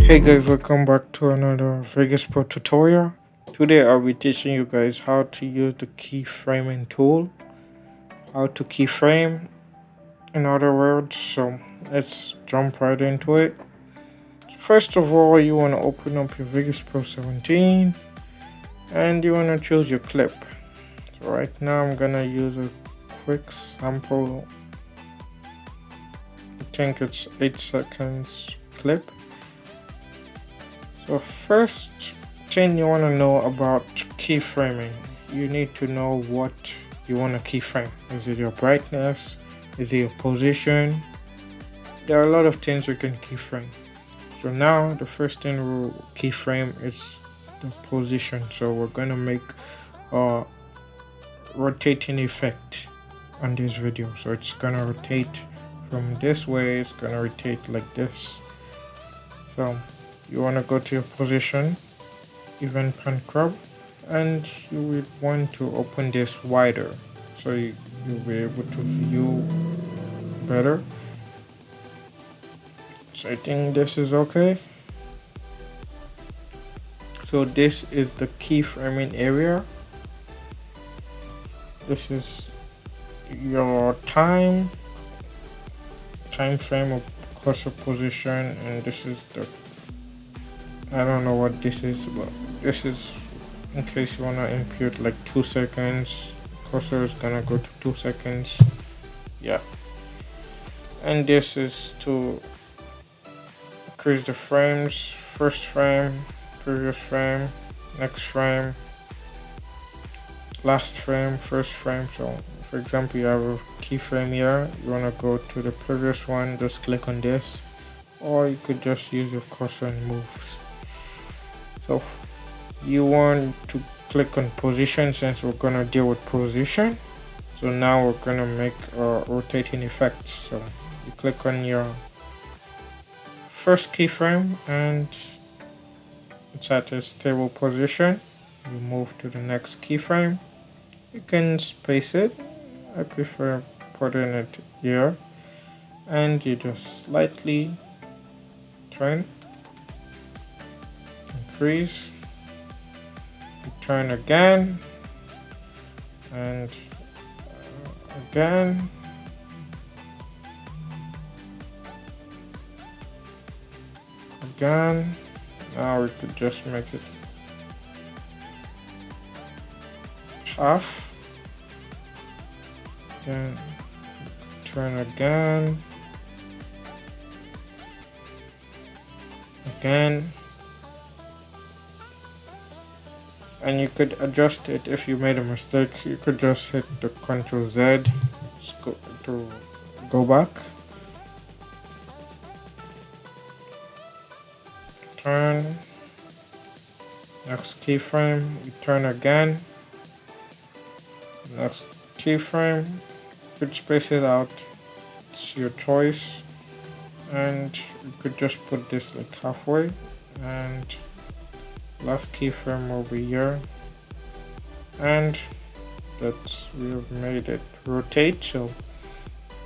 Hey guys, welcome back to another Vegas Pro tutorial. Today I'll be teaching you guys how to use the keyframing tool, how to keyframe in other words. So let's jump right into it. First of all, you want to open up your Vegas Pro 17 and you want to choose your clip. So right now I'm gonna use a quick sample. I think it's 8 seconds clip. So first thing you want to know about keyframing, you need to know what you want to keyframe. Is it your brightness? Is it your position? There are a lot of things you can keyframe. So now the first thing we'll keyframe is the position. So we're going to make a rotating effect on this video. So it's going to rotate from this way, it's going to rotate like this. So you want to go to your position, event pan crop, and you will want to open this wider so you'll be able to view better. So I think this is okay. So this is the keyframing area. This is your time frame of cursor position, and this is the, I don't know what this is, but this is in case you want to impute like 2 seconds. Cursor is gonna go to 2 seconds. Yeah. And this is to increase the frames. First frame, previous frame, next frame, last frame, first frame. So for example, you have a keyframe here, you want to go to the previous one, just click on this, or you could just use your cursor and move. So you want to click on position since we're gonna deal with position. So now we're gonna make a rotating effect. So you click on your first keyframe and it's at a stable position. You move to the next keyframe. You can space it. I prefer putting it here, and you just slightly turn, increase, turn again, and again, again. Now we could just make it half, then turn again, and you could adjust it. If you made a mistake, you could just hit the Ctrl Z to go back, turn, next keyframe, you turn again, next keyframe, you could space it out, it's your choice, and you could just put this like halfway, and last keyframe over here, and we have made it rotate. So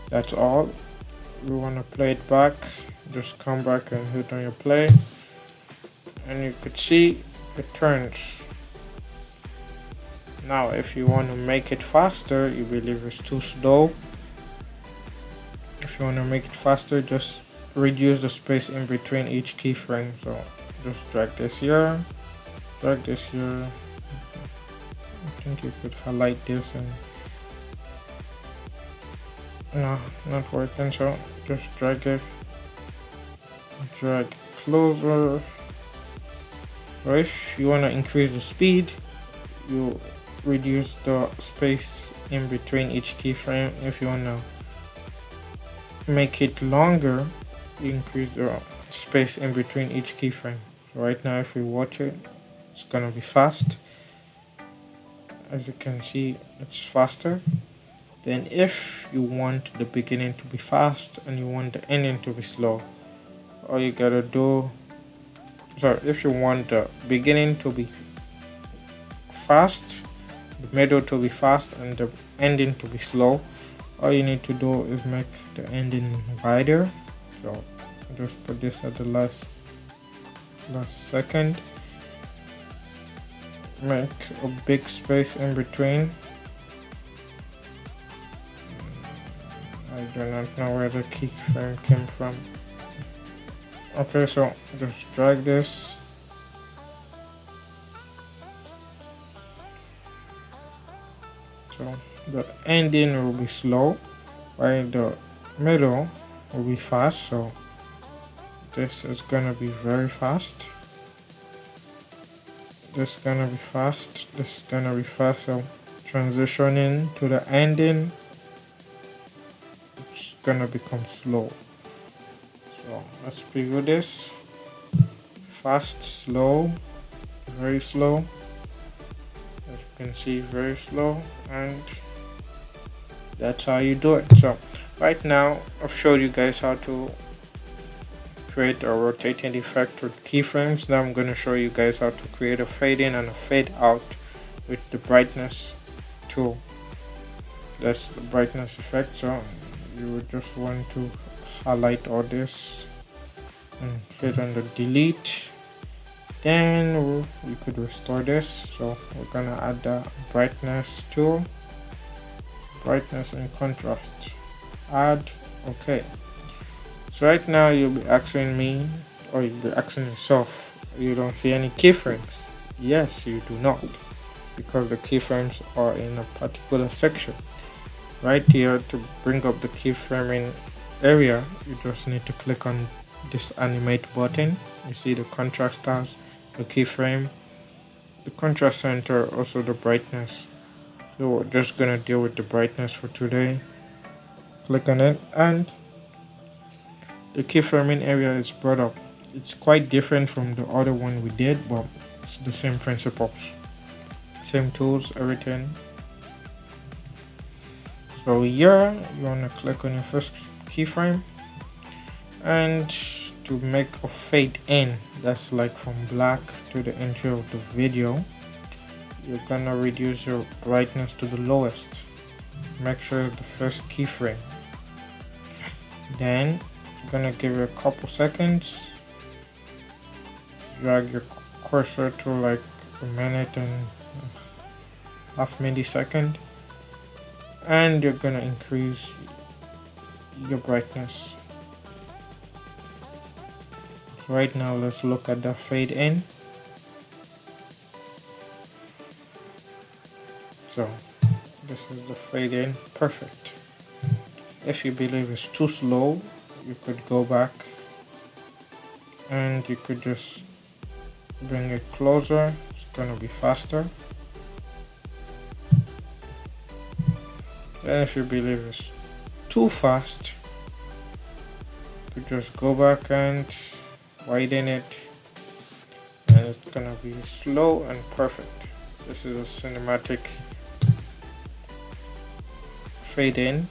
that's all. We want to play it back, just come back and hit on your play, and you could see it turns. Now if you want to make it faster, you believe it's too slow, if you want to make it faster, just reduce the space in between each keyframe. So just drag this here, I think you could highlight this, and no, not working. So just drag it, drag closer. So if you want to increase the speed, you reduce the space in between each keyframe. If you want to make it longer, you increase the space in between each keyframe. So right now if we watch it, it's gonna be fast. As you can see, it's faster. Then if you want the beginning to be fast and you want the ending to be slow, all you gotta do, if you want the beginning to be fast, the middle to be fast, and the ending to be slow, all you need to do is make the ending wider. So just put this at the last last second. Make a big space in between. I do not know where the keyframe came from. Okay, so just drag this. So the ending will be slow, while the middle will be fast. So this is gonna be very fast. This is gonna be fast. This is gonna be fast. So transitioning to the ending, it's gonna become slow. So let's preview this. Fast, slow, very slow. As you can see, very slow, and that's how you do it. So right now I've showed you guys how to create a rotating effect with keyframes. Now I'm going to show you guys how to create a fade in and a fade out with the brightness tool. That's the brightness effect. So you would just want to highlight all this and hit on the delete. Then we could restore this. So we're gonna add the brightness tool, brightness and contrast, add. Okay, so right now you'll be asking me, or you'll be asking yourself, you don't see any keyframes? Yes, you do not, because the keyframes are in a particular section. Right here, to bring up the keyframing area, you just need to click on this animate button. You see the contrast stars, the keyframe, the contrast center, also the brightness. So we're just gonna deal with the brightness for today. Click on it, and the keyframing area is brought up. It's quite different from the other one we did, but it's the same principles, same tools, everything. So here you want to click on your first keyframe, and to make a fade in, that's like from black to the intro of the video, you're gonna reduce your brightness to the lowest. Make sure the first keyframe. Then you're gonna give it a couple seconds. Drag your cursor to like a minute and half millisecond, and you're gonna increase your brightness. So right now let's look at the fade in. So this is the fade in, perfect. If you believe it's too slow, you could go back and you could just bring it closer. It's gonna be faster. Then if you believe it's too fast, you could just go back and widen it, and it's gonna be slow and perfect. This is a cinematic fade in.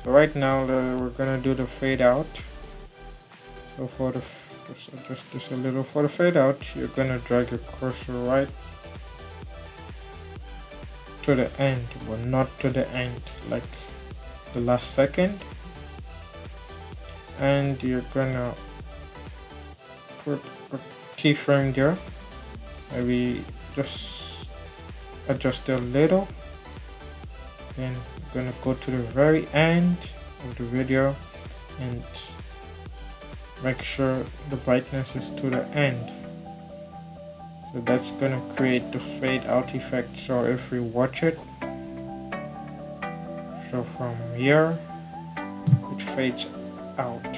So right now we're gonna do the fade out. So for the just adjust this a little. For the fade out, you're gonna drag your cursor right to the end, but not to the end, like the last second, and you're gonna put a keyframe there. Maybe just adjust it a little. Then you're gonna go to the very end of the video and make sure the brightness is to the end. So that's gonna create the fade out effect. So if we watch it, so from here it fades out.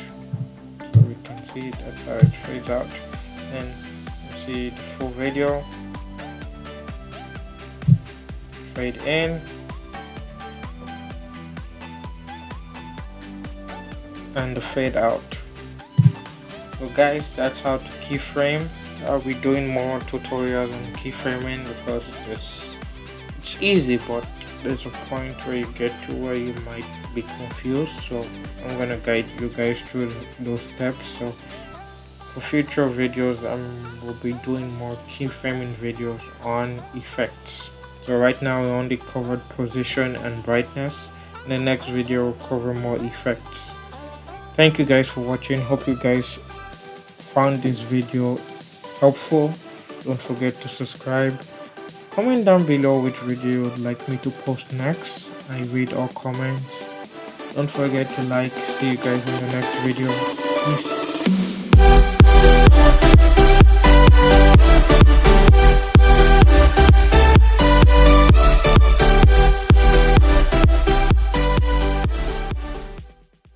So we can see that's how it fades out. Then you see the full video, fade in, and the fade out. So guys, that's how to keyframe. I'll be doing more tutorials on keyframing because it's easy, but there's a point where you get to where you might be confused. So I'm gonna guide you guys through those steps. So for future videos, will be doing more keyframing videos on effects. So right now we only covered position and brightness. In the next video we'll cover more effects. Thank you guys for watching. Hope you guys found this video helpful, don't forget to subscribe. Comment down below which video you'd like me to post next. I read all comments. Don't forget to like. See you guys in the next video. Peace.